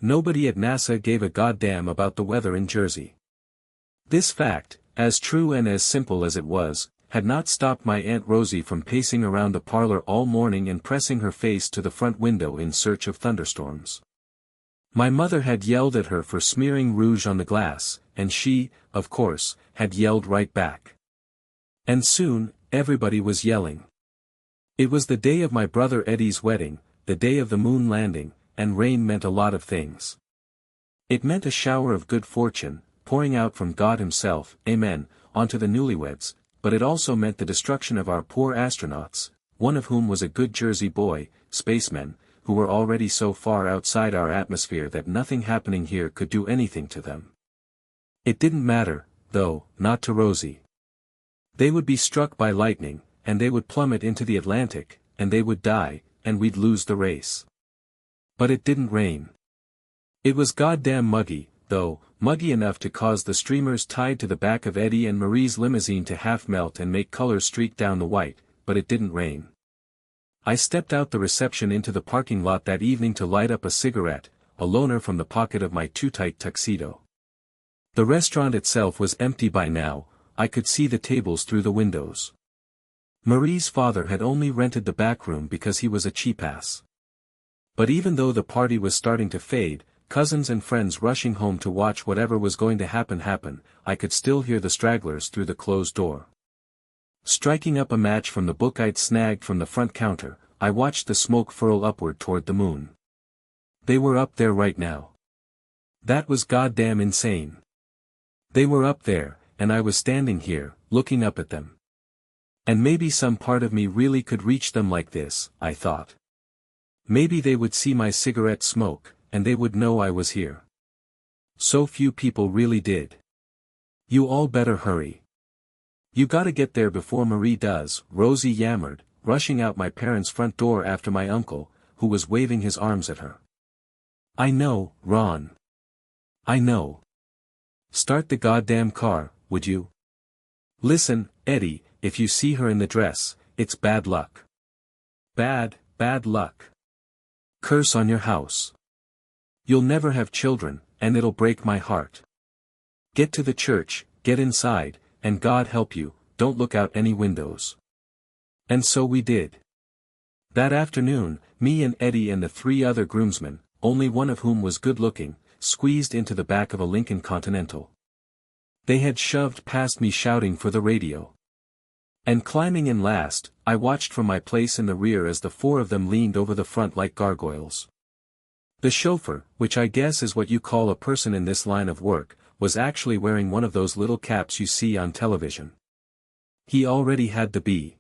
Nobody at NASA gave a goddamn about the weather in Jersey. This fact, as true and as simple as it was, had not stopped my Aunt Rosie from pacing around the parlor all morning and pressing her face to the front window in search of thunderstorms. My mother had yelled at her for smearing rouge on the glass, and she, of course, had yelled right back. And soon, everybody was yelling. It was the day of my brother Eddie's wedding, the day of the moon landing, and rain meant a lot of things. It meant a shower of good fortune, pouring out from God himself, amen, onto the newlyweds, but it also meant the destruction of our poor astronauts, one of whom was a good Jersey boy, spacemen, who were already so far outside our atmosphere that nothing happening here could do anything to them. It didn't matter, though, not to Rosie. They would be struck by lightning, and they would plummet into the Atlantic, and they would die, and we'd lose the race. But it didn't rain. It was goddamn muggy, though, muggy enough to cause the streamers tied to the back of Eddie and Marie's limousine to half melt and make colors streak down the white, but it didn't rain. I stepped out the reception into the parking lot that evening to light up a cigarette, a loner from the pocket of my too-tight tuxedo. The restaurant itself was empty by now, I could see the tables through the windows. Marie's father had only rented the back room because he was a cheap-ass. But even though the party was starting to fade, cousins and friends rushing home to watch whatever was going to happen, I could still hear the stragglers through the closed door. Striking up a match from the book I'd snagged from the front counter, I watched the smoke furl upward toward the moon. They were up there right now. That was goddamn insane. They were up there, and I was standing here, looking up at them. And maybe some part of me really could reach them like this, I thought. Maybe they would see my cigarette smoke, and they would know I was here. So few people really did. You all better hurry. You gotta get there before Marie does, Rosie yammered, rushing out my parents' front door after my uncle, who was waving his arms at her. I know, Ron. I know. Start the goddamn car, would you? Listen, Eddie, if you see her in the dress, it's bad luck. Bad luck. Curse on your house. You'll never have children, and it'll break my heart. Get to the church, get inside, and God help you, don't look out any windows. And so we did. That afternoon, me and Eddie and the 3 other groomsmen, only one of whom was good-looking, squeezed into the back of a Lincoln Continental. They had shoved past me shouting for the radio. And climbing in last, I watched from my place in the rear as the 4 of them leaned over the front like gargoyles. The chauffeur, which I guess is what you call a person in this line of work, was actually wearing one of those little caps you see on television. He already had the B.